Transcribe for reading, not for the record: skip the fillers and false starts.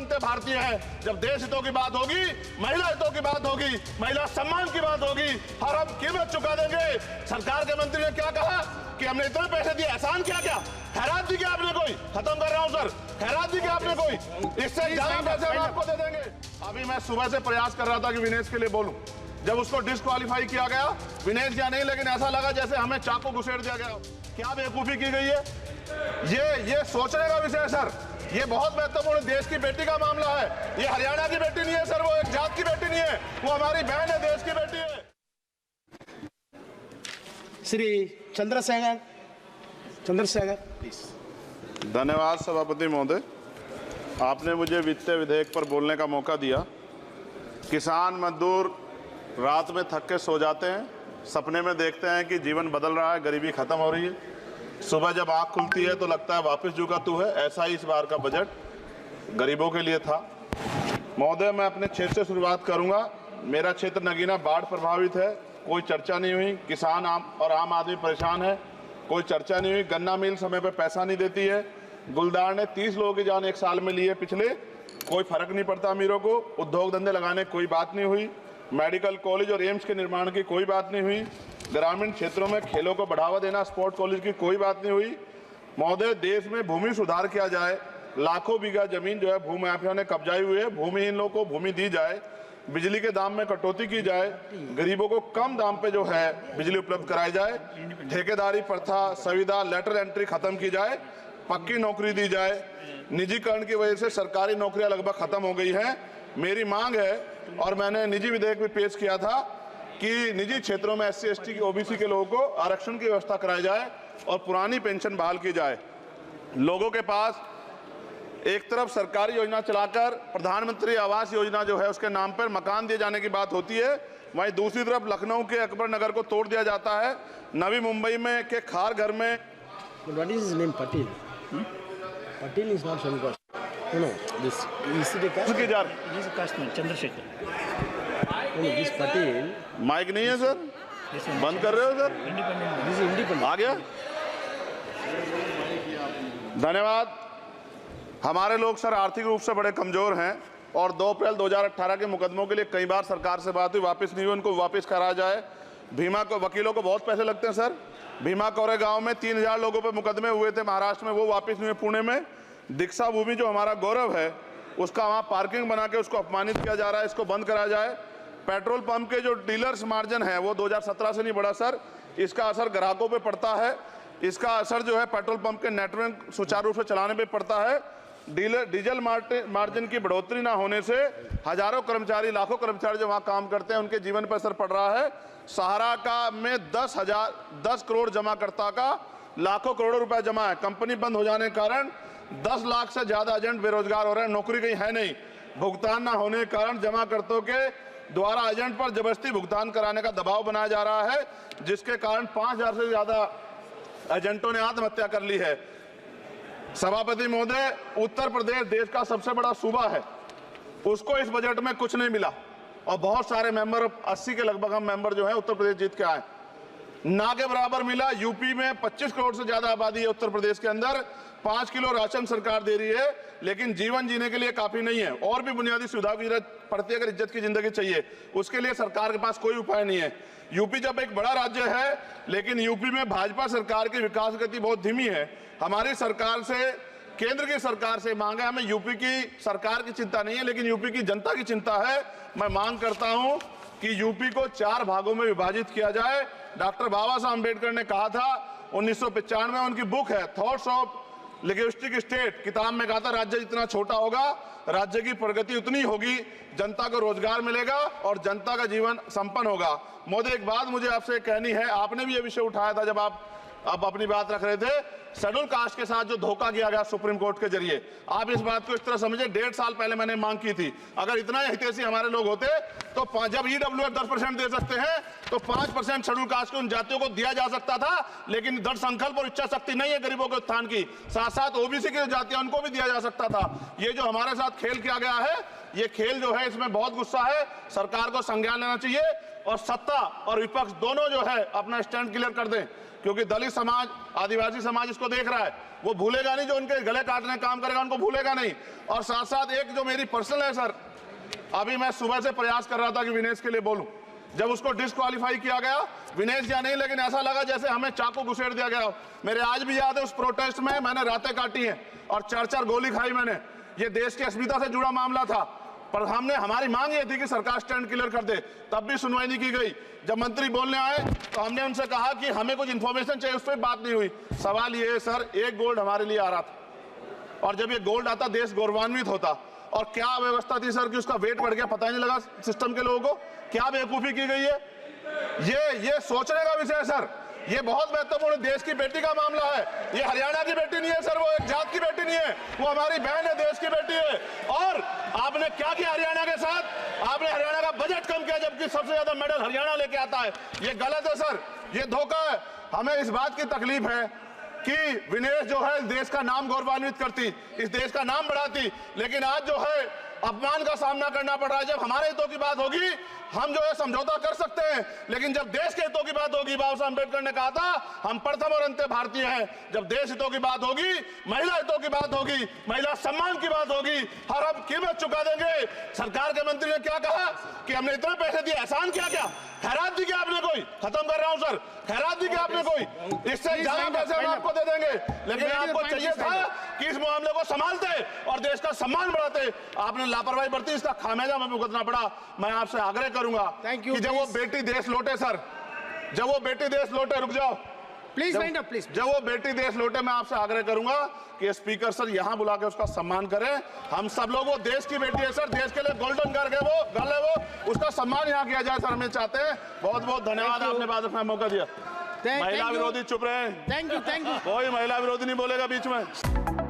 बनते भारतीय हैं। जब देश हितों की बात होगी, महिला हितों की बात होगी, महिला सम्मान की बात होगी, हर हम कीमत चुका देंगे। सरकार के मंत्री ने क्या कहा कि हमने इतने पैसे दिए, एहसान क्या क्या खैरात दी क्या आपने कोई? खत्म कर रहा हूं सर, खैरात दी क्या आपने कोई? इससे ज्यादा पैसे हम आपको दे देंगे। अभी मैं सुबह से प्रयास कर रहा था कि विनेश के लिए बोलूं, जब उसको डिस्क्वालीफाई किया गया, विनेश या नहीं, लेकिन ऐसा लगा जैसे हमें चाकू घुसेड़ दिया गया। क्या बेवकूफी की गई है? ये सोचने का विषय है सर। ये बहुत महत्वपूर्ण देश की बेटी का मामला है। ये हरियाणा की बेटी नहीं है सर, वो एक जात की बेटी नहीं है, वो हमारी बहन है, देश की बेटी है। श्री चंद्रशेखर प्लीज। धन्यवाद सभापति महोदय, आपने मुझे वित्तीय विधेयक पर बोलने का मौका दिया। किसान मजदूर रात में थक के सो जाते हैं, सपने में देखते हैं कि जीवन बदल रहा है, गरीबी खत्म हो रही है। सुबह जब आँख खुलती है तो लगता है वापस झुका तू है। ऐसा ही इस बार का बजट गरीबों के लिए था। महोदय, मैं अपने क्षेत्र से शुरुआत करूंगा। मेरा क्षेत्र नगीना बाढ़ प्रभावित है, कोई चर्चा नहीं हुई। किसान और आम आदमी परेशान है, कोई चर्चा नहीं हुई। गन्ना मिल समय पर पैसा नहीं देती है। गुलदार ने 30 लोगों की जान एक साल में ली है पिछले, कोई फर्क नहीं पड़ता अमीरों को। उद्योग धंधे लगाने कोई बात नहीं हुई। मेडिकल कॉलेज और एम्स के निर्माण की कोई बात नहीं हुई। ग्रामीण क्षेत्रों में खेलों को बढ़ावा देना, स्पोर्ट कॉलेज की कोई बात नहीं हुई। महोदय, देश में भूमि सुधार किया जाए। लाखों बीघा जमीन जो है भू माफिया ने कब्जाई हुई है, भूमिहीन लोगों को भूमि दी जाए। बिजली के दाम में कटौती की जाए, गरीबों को कम दाम पे जो है बिजली उपलब्ध कराई जाए। ठेकेदारी प्रथा, संविदा, लेटर एंट्री खत्म की जाए, पक्की नौकरी दी जाए। निजीकरण की वजह से सरकारी नौकरियां लगभग खत्म हो गई हैं। मेरी मांग है, और मैंने निजी विधेयक भी पेश किया था, कि निजी क्षेत्रों में SC, ST, OBC के लोगों को आरक्षण की व्यवस्था कराई जाए और पुरानी पेंशन बहाल की जाए। लोगों के पास एक तरफ सरकारी योजना चलाकर प्रधानमंत्री आवास योजना जो है उसके नाम पर मकान दिए जाने की बात होती है, वहीं दूसरी तरफ लखनऊ के अकबर नगर को तोड़ दिया जाता है। नवी मुंबई में के खार घर में What is his name? Patil. Patil is not some caste. No, this is the caste. उसकी जार This is Kashmir, Chandrasekhar. No, this Patil. Mic नहीं है सर, This one, बंद कर रहे हो sir? independent. This is independent. आ गया। धन्यवाद। हमारे लोग सर आर्थिक रूप से बड़े कमजोर हैं और 2 अप्रैल 2018 के मुकदमों के लिए कई बार सरकार से बात हुई, वापस नहीं हुई। उनको वापस करा जाए। भीमा को वकीलों को बहुत पैसे लगते हैं सर। भीमा कोरेगांव में 3000 लोगों पर मुकदमे हुए थे महाराष्ट्र में, वो वापस नहीं हुए। पुणे में दीक्षा भूमि जो हमारा गौरव है, उसका वहाँ पार्किंग बना के उसको अपमानित किया जा रहा है, इसको बंद करा जाए। पेट्रोल पंप के जो डीलर्स मार्जिन है वो 2017 से नहीं बढ़ा सर, इसका असर ग्राहकों पे पड़ता है। इसका असर जो है पेट्रोल पंप के नेटवर्क सुचारू रूप से चलाने पे पड़ता है। डीजल मार्जिन की बढ़ोतरी ना होने से हजारों कर्मचारी, लाखों कर्मचारी जो वहाँ काम करते हैं उनके जीवन पर असर पड़ रहा है। सहारा का में 10 करोड़ जमाकर्ता का लाखों करोड़ों रुपए जमा है। कंपनी बंद हो जाने के कारण 10 लाख से ज्यादा एजेंट बेरोजगार हो रहे हैं, नौकरी कहीं है नहीं। भुगतान ना होने के कारण जमाकर्ताओं के द्वारा एजेंट पर जबरदस्ती भुगतान कराने का दबाव बनाया जा रहा है, जिसके कारण 5000 से ज्यादा एजेंटों ने आत्महत्या कर ली है। सभापति महोदय, उत्तर प्रदेश देश का सबसे बड़ा सूबा है, उसको इस बजट में कुछ नहीं मिला और बहुत सारे मेंबर, 80 के लगभग हम मेंबर जो है उत्तर प्रदेश जीत के आए, ना के बराबर मिला। यूपी में 25 करोड़ से ज्यादा आबादी है उत्तर प्रदेश के अंदर, 5 किलो राशन सरकार दे रही है, लेकिन जीवन जीने के लिए काफी नहीं है। और भी बुनियादी सुविधाओं की जरूरत पड़ती है अगर इज्जत की जिंदगी चाहिए, उसके लिए सरकार के पास कोई उपाय नहीं है। यूपी जब एक बड़ा राज्य है, लेकिन यूपी में भाजपा सरकार की विकास गति बहुत धीमी है। हमारी सरकार से, केंद्र की सरकार से मांग है, हमें यूपी की सरकार की चिंता नहीं है, लेकिन यूपी की जनता की चिंता है। मैं मांग करता हूं कि यूपी को 4 भागों में विभाजित किया जाए। डॉक्टर बाबा साहब अम्बेडकर ने कहा था 1995 में, उनकी बुक है थॉट्स ऑफ लिंग्विस्टिक स्टेट, किताब में कहा था राज्य जितना छोटा होगा राज्य की प्रगति उतनी होगी, जनता को रोजगार मिलेगा और जनता का जीवन संपन्न होगा। मोदी, एक बात मुझे आपसे कहनी है, आपने भी ये विषय उठाया था जब आप अपनी बात रख रहे थे, शेड्यूल कास्ट के साथ जो धोखा किया गया सुप्रीम कोर्ट के जरिए, आप इस बात को इस तरह समझे, 1.5 साल पहले मैंने मांग की थी, अगर इतना हितैषी हमारे लोग होते तो जब EWF 10% दे सकते हैं तो 5% शेड्यूल कास्ट के उन जातियों को दिया जा सकता था, लेकिन दृढ़ संकल्प और इच्छा शक्ति नहीं है गरीबों के उत्थान की। साथ साथ OBC की जातियां उनको भी दिया जा सकता था। ये जो हमारे साथ खेल किया गया है, ये खेल जो है इसमें बहुत गुस्सा है, सरकार को संज्ञान लेना चाहिए और सत्ता और विपक्ष दोनों जो है अपना स्टैंड क्लियर कर दें, क्योंकि दलित समाज, आदिवासी समाज इसको को देख रहा है वो भूलेगा नहीं, जो उनके गले काटने का काम करेगा उनको भूलेगा नहीं। और साथ साथ एक जो मेरी पर्सनल है सर, अभी मैं सुबह से प्रयास कर रहा था कि विनेश के लिए बोलूं, जब उसको डिस्क्वालीफाई किया गया, विनेश या नहीं, लेकिन ऐसा लगा जैसे हमें चाकू घुसेड़ दिया गया। मेरे आज भी याद है उस प्रोटेस्ट में मैंने रातें काटी हैं और 4-4 गोली खाई मैंने। ये देश की अस्मिता से जुड़ा मामला था, पर हमारी मांग ये थी कि सरकार स्टैंड क्लियर कर दे, तब भी सुनवाई नहीं की गई। जब मंत्री बोलने आए तो हमने उनसे कहा कि हमें कुछ इंफॉर्मेशन चाहिए, उस पर बात नहीं हुई। सवाल ये है सर, एक गोल्ड हमारे लिए आ रहा था और जब ये गोल्ड आता देश गौरवान्वित होता। और क्या व्यवस्था थी सर कि उसका वेट बढ़ गया, पता ही नहीं लगा सिस्टम के लोगों को। क्या बेवकूफी की गई है, ये सोचने का विषय है सर। ये बहुत महत्वपूर्ण देश की बेटी का मामला है। ये हरियाणा की बेटी नहीं है सर, वो एक जात की बेटी नहीं है, वो हमारी बहन है, देश की बेटी है। और आपने क्या किया हरियाणा के साथ? आपने हरियाणा का बजट कम किया, जबकि सबसे ज्यादा मेडल हरियाणा लेके आता है। ये गलत है सर, ये धोखा है। हमें इस बात की तकलीफ है कि विनेश जो है इस देश का नाम गौरवान्वित करती, इस देश का नाम बढ़ाती, लेकिन आज जो है अपमान का सामना करना पड़ रहा है। जब हमारे हितों की बात होगी हम जो है समझौता कर सकते हैं, लेकिन जब देश के हितों की बात होगी, बाबा साहब अम्बेडकर ने कहा था हम प्रथम और अंत्य भारतीय हैं। जब देश हितों की बात होगी, महिला हितों की बात होगी, महिला सम्मान की बात होगी, हर हम कीमत चुका देंगे। सरकार के मंत्री ने क्या कहा कि हमने इतने पैसे दिए, एहसान किया क्या? खैरात दी क्या आपने कोई? खत्म कर रहा हूं सर, खैरात दी क्या आपने कोई? इससे ज्यादा पैसे हम आपको दे देंगे, लेकिन आपको चाहिए था कि इस मामले को संभालते और देश का सम्मान बढ़ाते। आपने लापरवाही बरती, इसका खामियाजा हमें भुगतना पड़ा। मैं आपसे आग्रह करूंगा कि जब वो बेटी देश लौटे सर, जब वो बेटी देश लौटे, रुक जाओ प्लीज वाइंड अप प्लीज। जब वो बेटी देश लौटे, मैं आपसे आग्रह करूंगा कि स्पीकर सर यहां बुला के उसका सम्मान करें। हम सब लोग, वो देश की बेटी है सर, देश के लिए गोल्डन गर्ल है वो, उसका सम्मान यहां किया जाए सर, हम चाहते हैं। बहुत बहुत धन्यवाद, आपने बात रखने का मौका दिया। महिला विरोधी चुप रहे, थैंक यू कोई महिला विरोधी नहीं बोलेगा बीच में।